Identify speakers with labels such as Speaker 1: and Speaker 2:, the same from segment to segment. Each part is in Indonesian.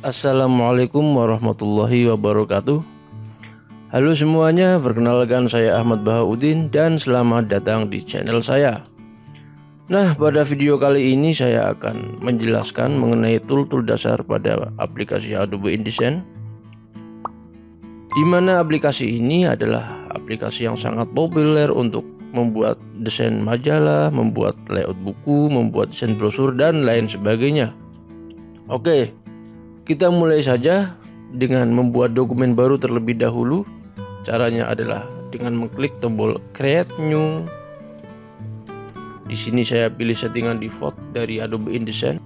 Speaker 1: Assalamualaikum warahmatullahi wabarakatuh. Halo semuanya, perkenalkan saya Ahmad Bahaudin dan selamat datang di channel saya. Nah, pada video kali ini saya akan menjelaskan mengenai tool-tool dasar pada aplikasi Adobe InDesign, di mana aplikasi ini adalah aplikasi yang sangat populer untuk membuat desain majalah, membuat layout buku, membuat desain brosur, dan lain sebagainya. Oke, kita mulai saja dengan membuat dokumen baru terlebih dahulu. Caranya adalah dengan mengklik tombol Create New. Di sini saya pilih settingan default dari Adobe InDesign.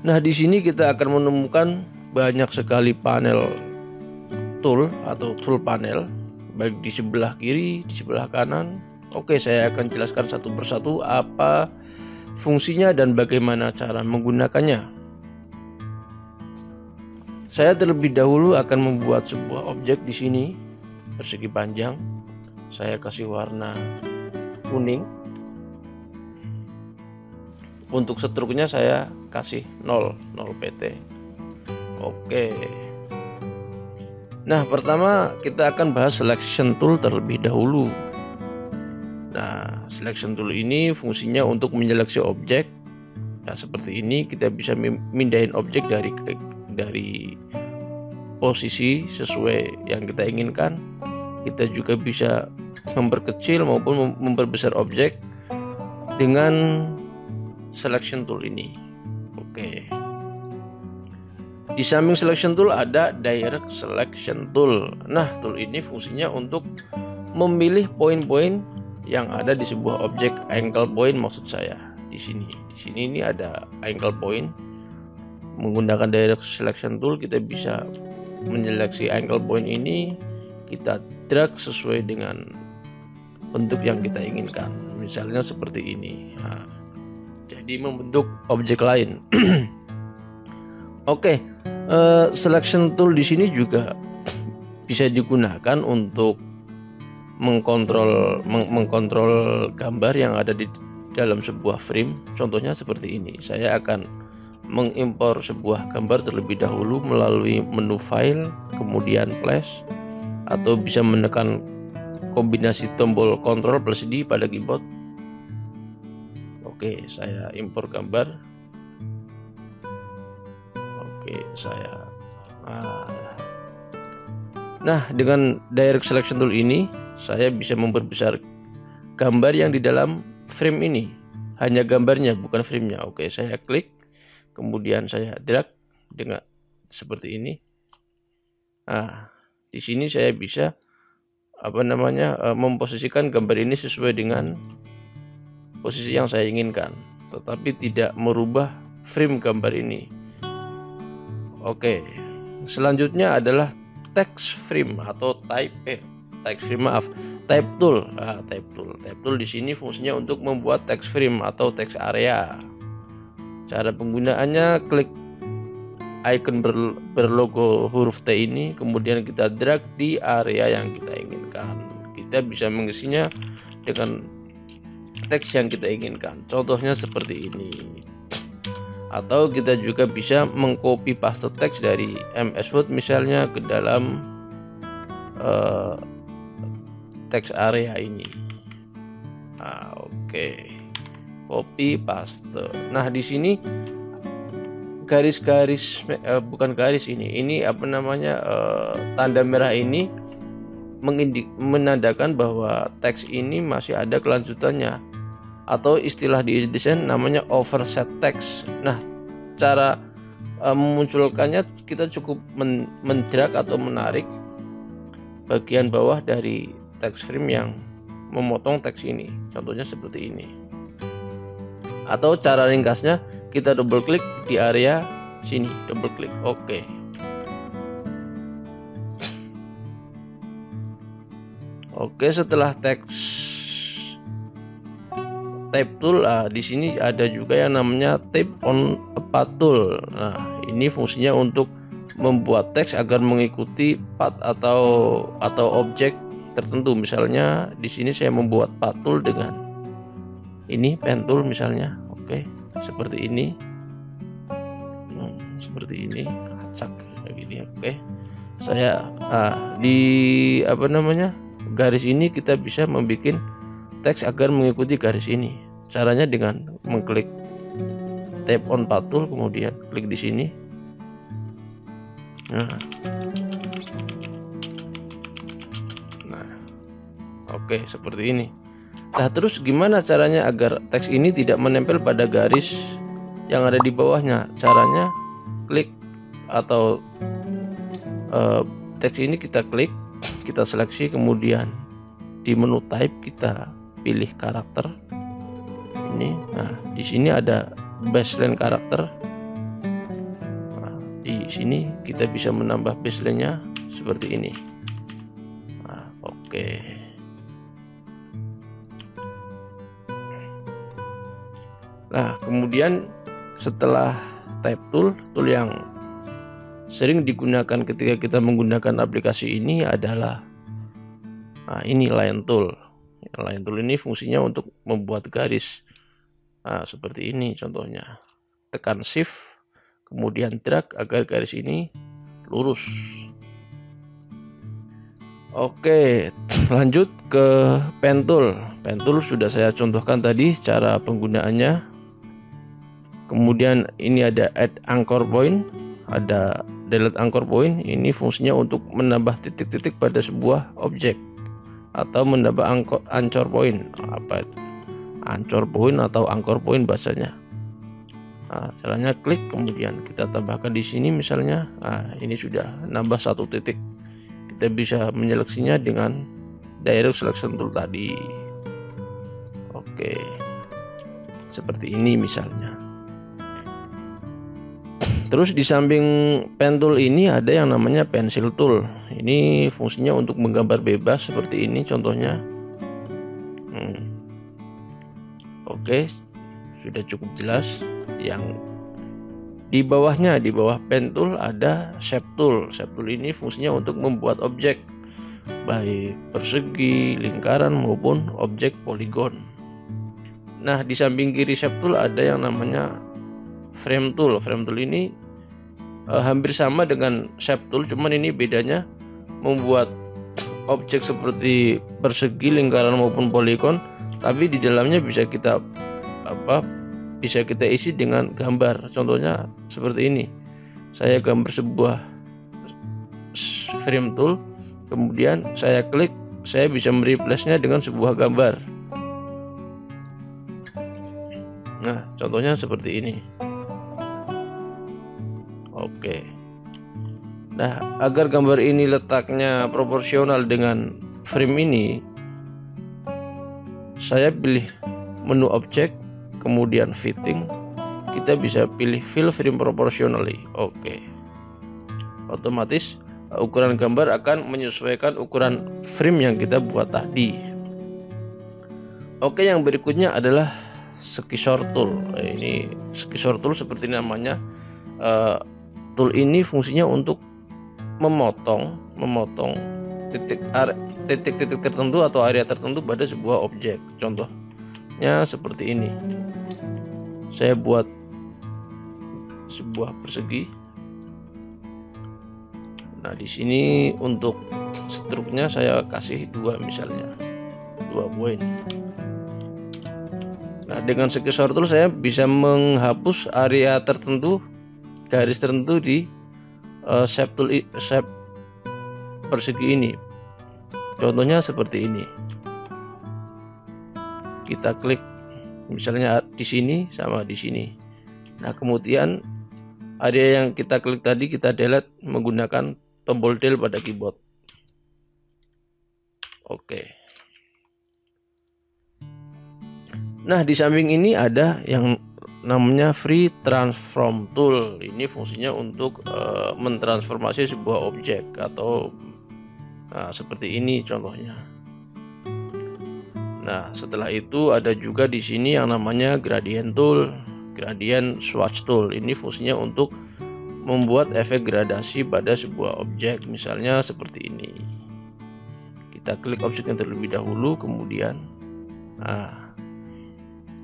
Speaker 1: Nah, di sini kita akan menemukan banyak sekali panel tool atau tool panel, baik di sebelah kiri, di sebelah kanan. Oke, saya akan jelaskan satu persatu apa fungsinya dan bagaimana cara menggunakannya. Saya terlebih dahulu akan membuat sebuah objek di sini persegi panjang. Saya kasih warna kuning. Untuk struknya saya kasih 0 pt. Oke. Nah, pertama kita akan bahas selection tool terlebih dahulu. Nah, selection tool ini fungsinya untuk menyeleksi objek. Nah, seperti ini kita bisa mindahin objek dari posisi sesuai yang kita inginkan. Kita juga bisa memperkecil maupun memperbesar objek dengan selection tool ini. Oke. Di samping selection tool ada direct selection tool. Nah, tool ini fungsinya untuk memilih poin-poin yang ada di sebuah objek. Angle point maksud saya di sini. Di sini ini ada angle point. Menggunakan direct selection tool kita bisa menyeleksi angle point ini, kita drag sesuai dengan bentuk yang kita inginkan, misalnya seperti ini. Nah, jadi membentuk objek lain. Oke, selection tool di sini juga bisa digunakan untuk mengkontrol gambar yang ada di dalam sebuah frame. Contohnya seperti ini. Saya akan mengimpor sebuah gambar terlebih dahulu melalui menu file, kemudian flash, atau bisa menekan kombinasi tombol Ctrl plus D pada keyboard. Oke, saya impor gambar. Oke, saya nah, dengan direct selection tool ini saya bisa memperbesar gambar yang di dalam frame ini, hanya gambarnya bukan framenya. Oke, saya klik, kemudian saya drag dengan seperti ini. Nah, di sini saya bisa memposisikan gambar ini sesuai dengan posisi yang saya inginkan, tetapi tidak merubah frame gambar ini. Oke, selanjutnya adalah text frame atau type tool. Type tool di sini fungsinya untuk membuat text frame atau text area. Cara penggunaannya, klik icon berlogo huruf T ini, kemudian kita drag di area yang kita inginkan. Kita bisa mengisinya dengan teks yang kita inginkan. Contohnya seperti ini. Atau kita juga bisa mengcopy paste teks dari MS Word misalnya ke dalam teks area ini. Oke. Copy paste. Nah, di sini garis-garis bukan garis ini tanda merah ini menandakan bahwa teks ini masih ada kelanjutannya, atau istilah di InDesign namanya overset text. Nah, cara memunculkannya kita cukup mendrag atau menarik bagian bawah dari text frame yang memotong teks ini. Contohnya seperti ini. Atau cara ringkasnya, kita double klik di area sini, double klik. Oke. Oke, setelah teks type tool, di sini ada juga yang namanya type on a path tool. Nah, ini fungsinya untuk membuat teks agar mengikuti path atau objek tertentu. Misalnya di sini saya membuat path tool dengan ini pen tool misalnya. Oke, seperti ini. seperti ini, acak kayak gini. Oke, saya di garis ini kita bisa membuat teks agar mengikuti garis ini. Caranya dengan mengklik tab on path tool, kemudian klik di sini. Nah, oke, seperti ini. Nah, terus gimana caranya agar teks ini tidak menempel pada garis yang ada di bawahnya? Caranya klik atau teks ini kita klik, kita seleksi, kemudian di menu type kita pilih karakter ini. Nah, di sini ada baseline karakter. Nah, di sini kita bisa menambah baseline-nya seperti ini. Nah, oke. Nah, kemudian setelah type tool yang sering digunakan ketika kita menggunakan aplikasi ini adalah ini line tool. Line tool ini fungsinya untuk membuat garis. Nah, seperti ini contohnya. Tekan shift, kemudian drag agar garis ini lurus. Oke, lanjut ke pen tool. Pen tool sudah saya contohkan tadi cara penggunaannya. Kemudian ini ada add anchor point, ada delete anchor point. Ini fungsinya untuk menambah titik-titik pada sebuah objek atau menambah anchor point. Apa itu? Anchor point atau anchor point bahasanya. Nah, caranya klik, kemudian kita tambahkan di sini misalnya. Nah, ini sudah nambah satu titik. Kita bisa menyeleksinya dengan direct selection tool tadi. Oke, seperti ini misalnya. Terus di samping pen tool ini ada yang namanya pencil tool. Ini fungsinya untuk menggambar bebas seperti ini contohnya. Oke, sudah cukup jelas. Yang di bawahnya, di bawah pen tool ada shape tool. Shape tool ini fungsinya untuk membuat objek, baik persegi, lingkaran maupun objek poligon. Nah, di samping kiri shape tool ada yang namanya frame tool. Frame tool ini hampir sama dengan shape tool, cuman ini bedanya membuat objek seperti persegi, lingkaran maupun poligon, tapi di dalamnya bisa kita isi dengan gambar. Contohnya seperti ini. Saya gambar sebuah frame tool, kemudian saya klik, saya bisa mereplace-nya dengan sebuah gambar. Nah, contohnya seperti ini. Oke. Nah, agar gambar ini letaknya proporsional dengan frame ini, saya pilih menu objek, kemudian fitting. Kita bisa pilih fill frame proportionally. Oke. Otomatis ukuran gambar akan menyesuaikan ukuran frame yang kita buat tadi. Oke, yang berikutnya adalah scissor tool. Ini scissor tool seperti namanya. Tool ini fungsinya untuk memotong titik-titik tertentu atau area tertentu pada sebuah objek. Contohnya seperti ini. Saya buat sebuah persegi. Nah, di sini untuk struknya saya kasih 2 misalnya. 2 poin. Nah, dengan scissor tool saya bisa menghapus area tertentu, garis tertentu di shape persegi ini. Contohnya seperti ini. Kita klik misalnya di sini sama di sini. Nah, kemudian area yang kita klik tadi kita delete menggunakan tombol del pada keyboard. Oke. Nah, di samping ini ada yang namanya free transform tool. Ini fungsinya untuk mentransformasi sebuah objek atau seperti ini contohnya. Nah, setelah itu ada juga di sini yang namanya gradient tool, gradient swatch tool. Ini fungsinya untuk membuat efek gradasi pada sebuah objek, misalnya seperti ini. Kita klik objeknya terlebih dahulu, kemudian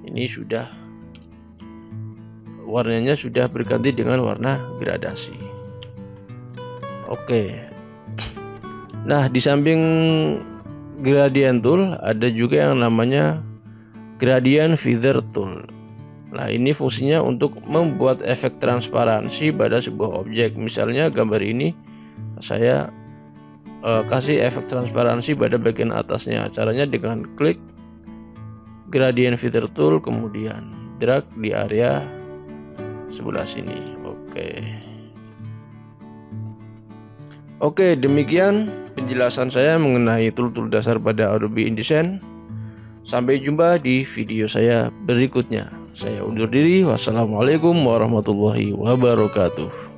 Speaker 1: ini sudah warnanya sudah berganti dengan warna gradasi. Oke. Nah, di samping gradient tool ada juga yang namanya gradient feather tool. Nah, ini fungsinya untuk membuat efek transparansi pada sebuah objek. Misalnya gambar ini saya kasih efek transparansi pada bagian atasnya. Caranya dengan klik gradient feather tool, kemudian drag di area sebelah sini. Oke, demikian penjelasan saya mengenai tool-tool dasar pada Adobe InDesign. Sampai jumpa di video saya berikutnya. Saya undur diri. Wassalamualaikum warahmatullahi wabarakatuh.